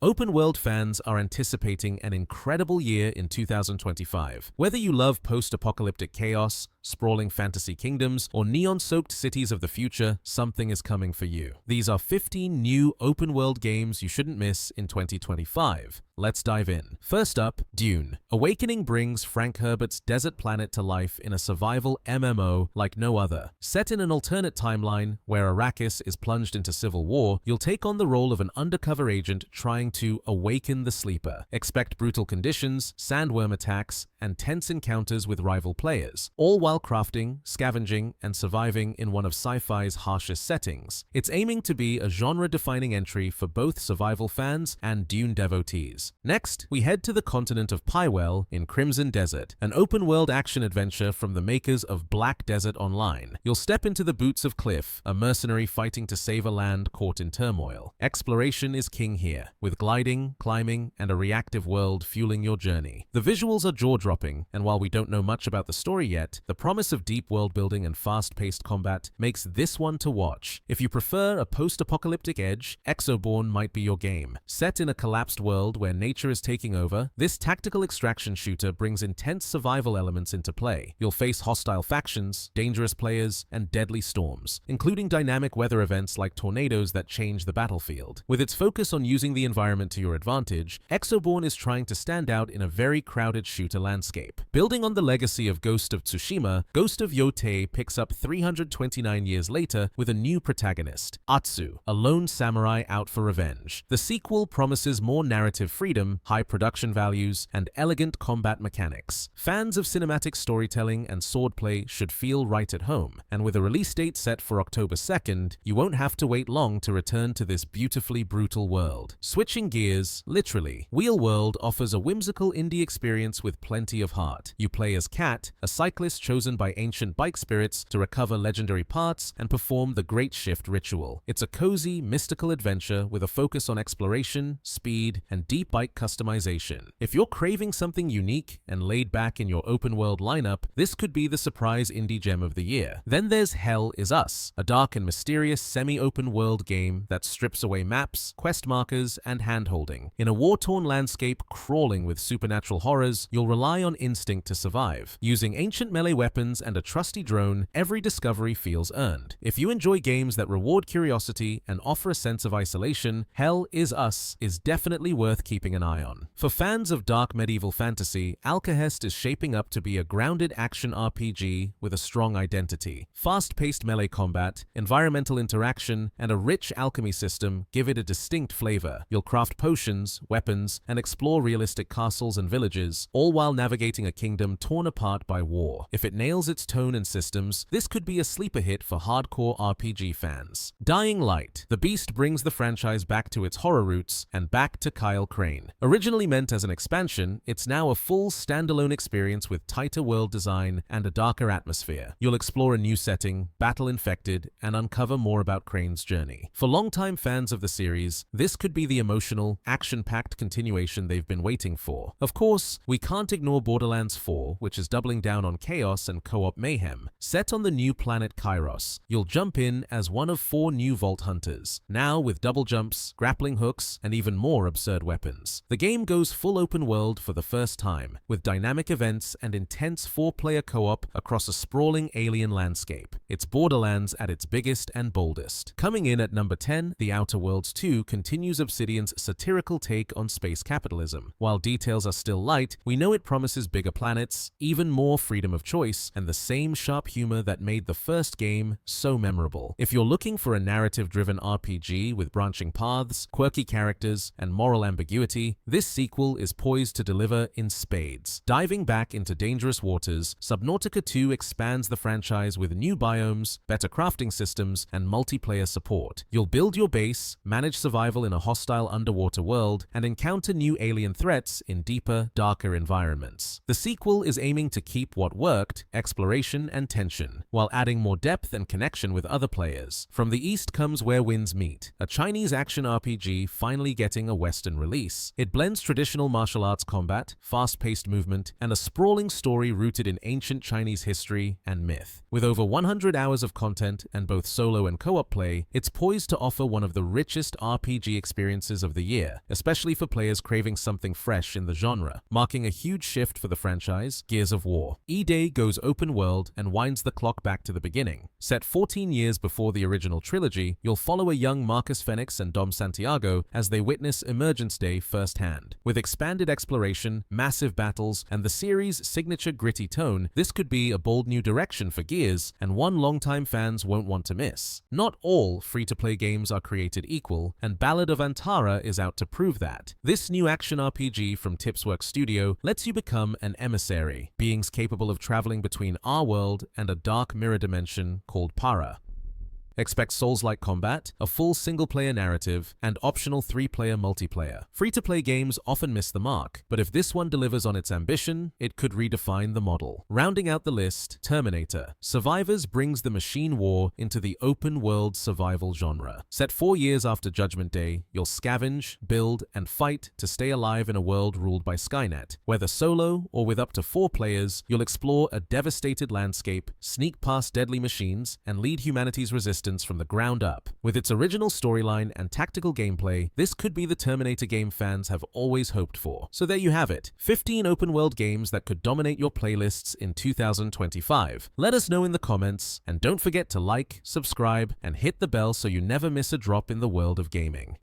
Open-world fans are anticipating an incredible year in 2025. Whether you love post-apocalyptic chaos, sprawling fantasy kingdoms, or neon-soaked cities of the future, something is coming for you. These are 15 new open-world games you shouldn't miss in 2025. Let's dive in. First up, Dune. Awakening brings Frank Herbert's desert planet to life in a survival MMO like no other. Set in an alternate timeline where Arrakis is plunged into civil war, you'll take on the role of an undercover agent trying to awaken the sleeper. Expect brutal conditions, sandworm attacks, and tense encounters with rival players, all while crafting, scavenging, and surviving in one of sci-fi's harshest settings. It's aiming to be a genre-defining entry for both survival fans and Dune devotees. Next, we head to the continent of Pywell in Crimson Desert, an open-world action-adventure from the makers of Black Desert Online. You'll step into the boots of Cliff, a mercenary fighting to save a land caught in turmoil. Exploration is king here, with gliding, climbing, and a reactive world fueling your journey. The visuals are jaw-dropping, and while we don't know much about the story yet, the promise of deep world-building and fast-paced combat makes this one to watch. If you prefer a post-apocalyptic edge, Exoborne might be your game. Set in a collapsed world where nature is taking over, this tactical extraction shooter brings intense survival elements into play. You'll face hostile factions, dangerous players, and deadly storms, including dynamic weather events like tornadoes that change the battlefield. With its focus on using the environment to your advantage, Exoborne is trying to stand out in a very crowded shooter landscape. Building on the legacy of Ghost of Tsushima, Ghost of Yotei picks up 329 years later with a new protagonist, Atsu, a lone samurai out for revenge. The sequel promises more narrative freedom, high production values, and elegant combat mechanics. Fans of cinematic storytelling and swordplay should feel right at home, and with a release date set for October 2nd, you won't have to wait long to return to this beautifully brutal world. Switching gears, literally, Wheel World offers a whimsical indie experience with plenty of heart. You play as Kat, a cyclist chosen by ancient bike spirits to recover legendary parts and perform the Great Shift ritual. It's a cozy, mystical adventure with a focus on exploration, speed, and deep bike customization. If you're craving something unique and laid back in your open-world lineup, this could be the surprise indie gem of the year. Then there's Hell Is Us, a dark and mysterious semi-open world game that strips away maps, quest markers, and hand-holding. In a war-torn landscape crawling with supernatural horrors, you'll rely on instinct to survive. Using ancient melee weapons and a trusty drone, every discovery feels earned. If you enjoy games that reward curiosity and offer a sense of isolation, Hell Is Us is definitely worth keeping an eye on. For fans of dark medieval fantasy, Alkahest is shaping up to be a grounded action RPG with a strong identity. Fast-paced melee combat, environmental interaction, and a rich alchemy system give it a distinct flavor. You'll craft potions, weapons, and explore realistic castles and villages, all while navigating a kingdom torn apart by war. If it nails its tone and systems, this could be a sleeper hit for hardcore RPG fans. Dying Light. The Beast brings the franchise back to its horror roots and back to Kyle Crane. Originally meant as an expansion, it's now a full standalone experience with tighter world design and a darker atmosphere. You'll explore a new setting, battle infected, and uncover more about Crane's journey. For longtime fans of the series, this could be the emotional, action-packed continuation they've been waiting for. Of course, we can't ignore Borderlands 4, which is doubling down on chaos and co-op mayhem. Set on the new planet Kairos, you'll jump in as one of 4 new Vault Hunters, now with double jumps, grappling hooks, and even more absurd weapons. The game goes full open world for the first time, with dynamic events and intense 4-player co-op across a sprawling alien landscape. It's Borderlands at its biggest and boldest. Coming in at number 10, The Outer Worlds 2 continues Obsidian's satirical take on space capitalism. While details are still light, we know it promises bigger planets, even more freedom of choice, and the same sharp humor that made the first game so memorable. If you're looking for a narrative-driven RPG with branching paths, quirky characters, and moral ambiguity, this sequel is poised to deliver in spades. Diving back into dangerous waters, Subnautica 2 expands the franchise with new biomes, better crafting systems, and multiplayer support. You'll build your base, manage survival in a hostile underwater world, and encounter new alien threats in deeper, darker environments. The sequel is aiming to keep what worked, exploration and tension, while adding more depth and connection with other players. From the east comes Where Winds Meet, a Chinese action RPG finally getting a Western release. this. It blends traditional martial arts combat, fast-paced movement, and a sprawling story rooted in ancient Chinese history and myth. With over 100 hours of content and both solo and co-op play, it's poised to offer one of the richest RPG experiences of the year, especially for players craving something fresh in the genre. Marking a huge shift for the franchise, Gears of War. E-Day goes open world and winds the clock back to the beginning. Set 14 years before the original trilogy, you'll follow a young Marcus Fenix and Dom Santiago as they witness Emergence Day firsthand. With expanded exploration, massive battles, and the series' signature gritty tone, this could be a bold new direction for Gears, and one longtime fans won't want to miss. Not all free-to-play games are created equal, and Ballad of Antara is out to prove that. This new action RPG from Tipsworks Studio lets you become an emissary, beings capable of traveling between our world and a dark mirror dimension called Para. Expect Souls-like combat, a full single-player narrative, and optional 3-player multiplayer. Free-to-play games often miss the mark, but if this one delivers on its ambition, it could redefine the model. Rounding out the list, Terminator. Survivors brings the machine war into the open-world survival genre. Set 4 years after Judgment Day, you'll scavenge, build, and fight to stay alive in a world ruled by Skynet. Whether solo or with up to 4 players, you'll explore a devastated landscape, sneak past deadly machines, and lead humanity's resistance from the ground up. With its original storyline and tactical gameplay, this could be the Terminator game fans have always hoped for. So there you have it, 15 open-world games that could dominate your playlists in 2025. Let us know in the comments, and don't forget to like, subscribe, and hit the bell so you never miss a drop in the world of gaming.